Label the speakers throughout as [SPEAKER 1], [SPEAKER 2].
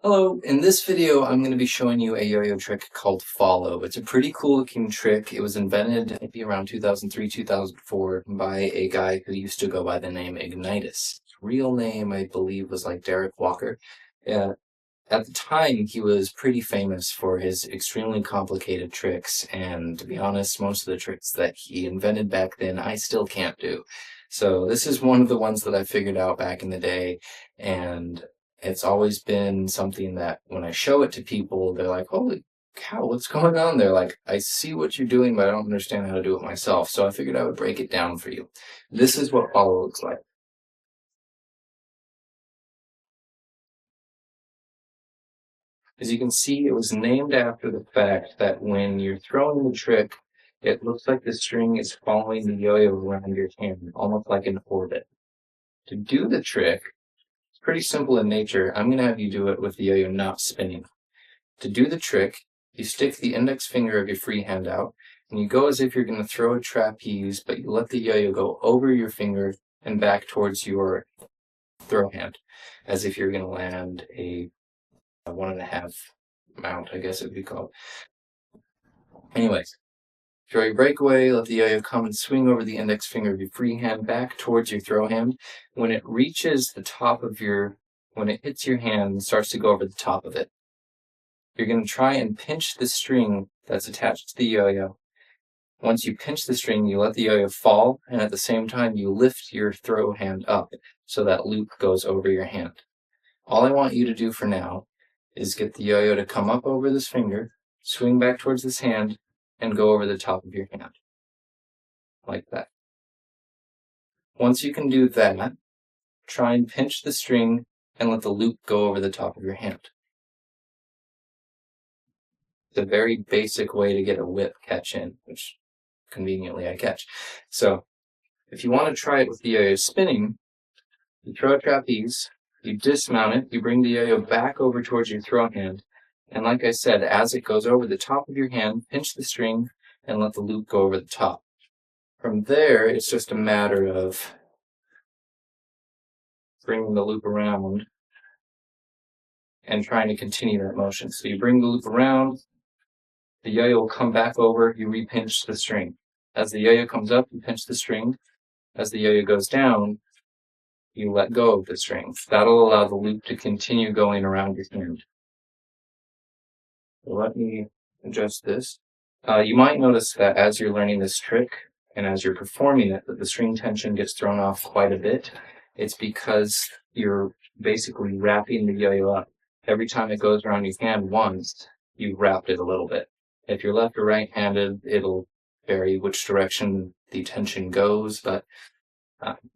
[SPEAKER 1] Hello, in this video I'm going to be showing you a yo-yo trick called follow. It's a pretty cool looking trick. It was invented maybe around 2003-2004 by a guy who used to go by the name Ignitus. His real name, I believe, was like Derrick Walker. At the time, he was pretty famous for his extremely complicated tricks, and to be honest, most of the tricks that he invented back then I still can't do. So this is one of the ones that I figured out back in the day, and it's always been something that when I show it to people, they're like, holy cow, what's going on there? Like, I see what you're doing, but I don't understand how to do it myself. So I figured I would break it down for you. This is what follow looks like. As you can see, it was named after the fact that when you're throwing the trick, it looks like the string is following the yo-yo around your hand, almost like an orbit. To do the trick, it's pretty simple in nature. I'm going to have you do it with the yo-yo not spinning. To do the trick, you stick the index finger of your free hand out, and you go as if you're going to throw a trapeze, but you let the yo-yo go over your finger and back towards your throw hand, as if you're going to land a 1.5 mount, I guess it would be called. Anyways, throw your breakaway, let the yo-yo come and swing over the index finger of your free hand back towards your throw hand. When it reaches the top of when it hits your hand and starts to go over the top of it, you're going to try and pinch the string that's attached to the yo-yo. Once you pinch the string, you let the yo-yo fall, and at the same time you lift your throw hand up so that loop goes over your hand. All I want you to do for now is get the yo-yo to come up over this finger, swing back towards this hand, and go over the top of your hand. Like that. Once you can do that, try and pinch the string and let the loop go over the top of your hand. It's a very basic way to get a whip catch in, which conveniently I catch. So if you want to try it with the yo-yo spinning, you throw a trapeze, you dismount it, you bring the yo-yo back over towards your throw hand, and like I said, as it goes over the top of your hand, pinch the string and let the loop go over the top. From there, it's just a matter of bringing the loop around and trying to continue that motion. So you bring the loop around, the yo-yo will come back over, you re-pinch the string. As the yo-yo comes up, you pinch the string. As the yo-yo goes down, you let go of the string. That'll allow the loop to continue going around your hand. So let me adjust this. You might notice that as you're learning this trick and as you're performing it, that the string tension gets thrown off quite a bit. It's because you're basically wrapping the yo-yo up. Every time it goes around your hand once, you've wrapped it a little bit. If you're left or right-handed, it'll vary which direction the tension goes, but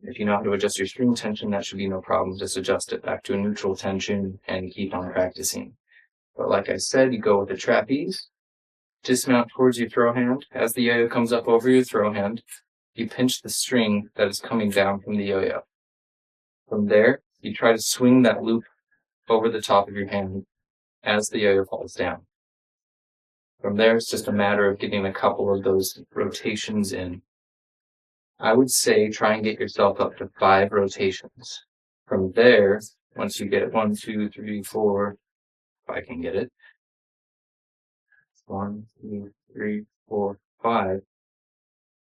[SPEAKER 1] if you know how to adjust your string tension, that should be no problem. Just adjust it back to a neutral tension and keep on practicing. But like I said, you go with the trapeze, dismount towards your throw hand. As the yo-yo comes up over your throw hand, you pinch the string that is coming down from the yo-yo. From there, you try to swing that loop over the top of your hand as the yo-yo falls down. From there, it's just a matter of getting a couple of those rotations in. I would say try and get yourself up to 5 rotations. From there, once you get 1, 2, 3, 4, if I can get it, 1, 2, 3, 4, 5,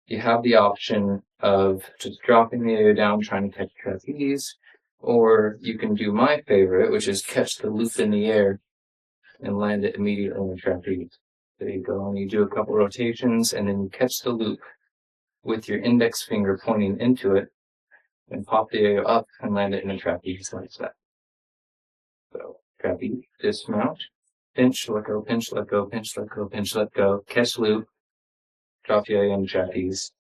[SPEAKER 1] you have the option of just dropping the yo-yo down, trying to catch trapeze, or you can do my favorite, which is catch the loop in the air and land it immediately on the trapeze. There you go, and you do a couple rotations, and then you catch the loop with your index finger pointing into it, and pop the yo-yo up and land it in a trapeze like that. So, trapeze, dismount, pinch, let go, pinch, let go, pinch, let go, pinch, let go, catch loop, drop the yo-yo in the trapeze,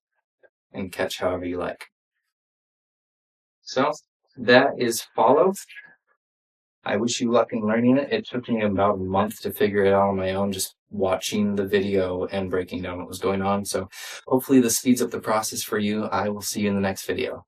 [SPEAKER 1] and catch however you like. So, that is follow. I wish you luck in learning it. It took me about a month to figure it out on my own, just watching the video and breaking down what was going on. So hopefully this speeds up the process for you. I will see you in the next video.